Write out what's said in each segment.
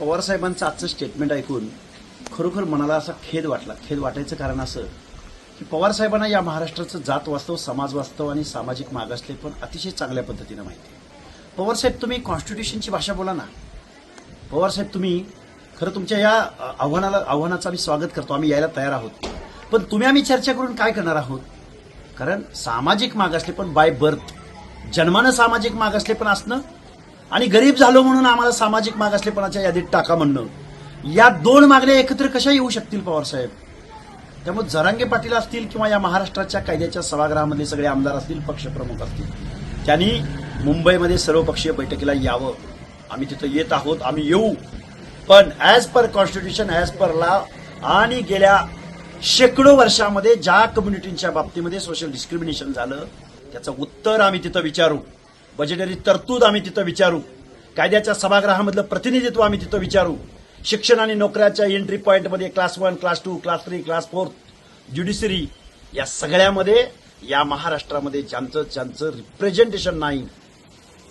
पवारसाहेबांचं आजचं स्टेटमेंट ऐकून खरोखर मनाला असा खेद वाटला. खेद वाटायचं कारण असं की पवारसाहेबांना या महाराष्ट्राचं जात वास्तव, समाज वास्तव आणि सामाजिक मागासले पण अतिशय चांगल्या पद्धतीनं माहिती आहे. पवारसाहेब, तुम्ही कॉन्स्टिट्यूशनची भाषा बोला ना. पवारसाहेब, तुम्ही खरं तुमच्या या आव्हानाचं आम्ही स्वागत करतो. आम्ही यायला तयार आहोत. पण तुम्ही आम्ही चर्चा करून काय करणार आहोत? कारण सामाजिक मागासले पण बाय बर्थ, जन्मानं सामाजिक मागासले पण असणं आणि गरीब झालो म्हणून आम्हाला सामाजिक मागासलेपणाच्या यादीत टाका म्हणणं, या दोन मागण्या एकत्र कशा येऊ शकतील पवारसाहेब? त्यामुळे जरांगे पाटील असतील किंवा या महाराष्ट्राच्या कायद्याच्या सभागृहामधले सगळे आमदार असतील, पक्षप्रमुख असतील, त्यांनी मुंबईमध्ये सर्वपक्षीय बैठकीला यावं. आम्ही तिथं येत आहोत, आम्ही येऊ. पण as per constitution, as per law आणि गेल्या शेकडो वर्षामध्ये ज्या कम्युनिटींच्या बाबतीमध्ये सोशल डिस्क्रिमिनेशन झालं त्याचं उत्तर आम्ही तिथं विचारू. बजेटरी तरतूद आम्ही तिथं विचारू. कायद्याच्या सभागृहामधलं प्रतिनिधित्व आम्ही तिथं विचारू. शिक्षण आणि नोकऱ्याच्या एंट्री पॉईंटमध्ये class 1, class 2, class 3, class 4, judiciary, या सगळ्यामध्ये या महाराष्ट्रामध्ये ज्यांचं रिप्रेझेंटेशन नाही,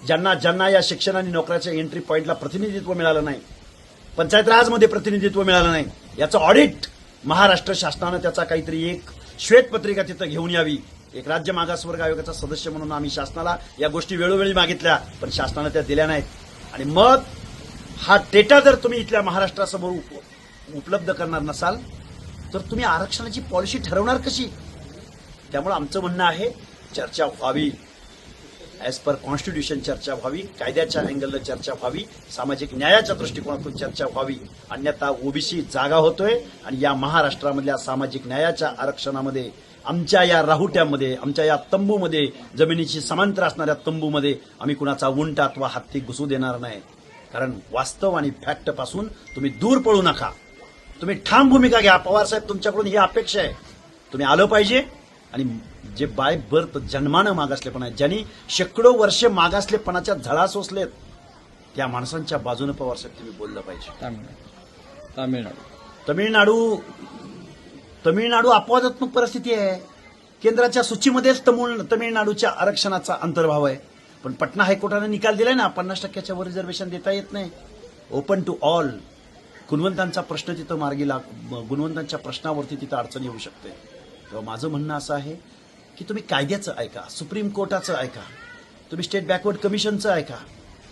ज्यांना या शिक्षण आणि नोकऱ्याच्या एंट्री पॉईंटला प्रतिनिधित्व मिळालं नाही, पंचायत राजमध्ये प्रतिनिधित्व मिळालं नाही, याचं ऑडिट महाराष्ट्र शासनानं त्याचा काहीतरी एक श्वेतपत्रिका तिथं घेऊन यावी. एक राज्य मागासवर्ग आयोगाचा सदस्य म्हणून आम्ही शासनाला या गोष्टी वेळोवेळी मागितल्या, पण शासनानं त्या दिल्या नाहीत. आणि मग हा डेटा जर तुम्ही इथल्या महाराष्ट्रासमोर उपलब्ध करणार नसाल तर तुम्ही आरक्षणाची पॉलिसी ठरवणार कशी? त्यामुळे आमचं म्हणणं आहे, चर्चा व्हावी. ऍज पर कॉन्स्टिट्यूशन चर्चा व्हावी, कायद्याच्या अँगलनं चर्चा व्हावी, सामाजिक न्यायाच्या दृष्टिकोनातून चर्चा व्हावी. अन्यथा ओबीसी जागा होतोय आणि या महाराष्ट्रामधल्या सामाजिक न्यायाच्या आरक्षणामध्ये, आमच्या या राहुट्यामध्ये, आमच्या या तंबूमध्ये, जमिनीची समांतर असणाऱ्या तंबूमध्ये आम्ही कुणाचा उंट अथवा हत्ती घुसू देणार नाही. कारण वास्तव आणि फॅक्ट पासून तुम्ही दूर पळू नका. तुम्ही ठाम भूमिका घ्या. पवारसाहेब, तुमच्याकडून ही अपेक्षा आहे. तुम्ही आलं पाहिजे आणि जे बाय बर्थ जन्मानं मागासलेपणा आहे, ज्यांनी शेकडो वर्ष मागासलेपणाच्या झळा सोसलेत, त्या माणसांच्या बाजूने पवारसाहेब तुम्ही बोललं पाहिजे. तमिळनाडू अपवादात्मक परिस्थिती आहे. केंद्राच्या सूचीमध्येच तमिळनाडूच्या आरक्षणाचा अंतर्भाव आहे. पण पटना हायकोर्टाने निकाल दिलाय ना, 50% वर रिझर्वेशन देता येत नाही. Open to all. गुणवंतांचा प्रश्न तिथं गुणवंतांच्या प्रश्नावरती तिथं अडचण येऊ शकते. तेव्हा माझं म्हणणं असं आहे की तुम्ही कायद्याचं ऐका, सुप्रीम कोर्टाचं ऐका, तुम्ही स्टेट बॅकवर्ड कमिशनचं ऐका,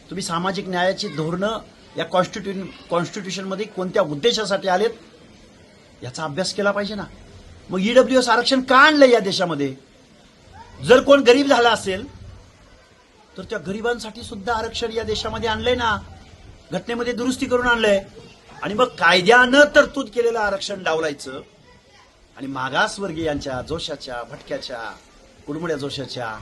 तुम्ही सामाजिक न्यायाची धोरणं या कॉन्स्टिट्यूशनमध्ये कोणत्या उद्देशासाठी आलेत याचा अभ्यास केला पाहिजे ना. मग ईडब्ल्यूएस आरक्षण का आणलंय या देशामध्ये? जर कोण गरीब झाला असेल तर त्या गरिबांसाठी सुद्धा आरक्षण या देशामध्ये आणलंय ना, घटनेमध्ये दुरुस्ती करून आणलंय. आणि मग कायद्यानं तरतूद केलेलं आरक्षण डावलायचं आणि मागासवर्गीयांच्या, जोशाच्या, भटक्याच्या, कुडमुड्या जोशाच्या,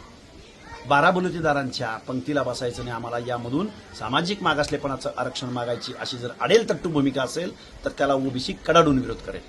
बाराबलुतेदारांच्या पंक्तीला बसायचं नाही. आम्हाला यामधून सामाजिक मागासलेपणाचं आरक्षण मागायची अशी जर अडेल तट्टू भूमिका असेल तर त्याला ओबीसी कडाडून विरोध करेल.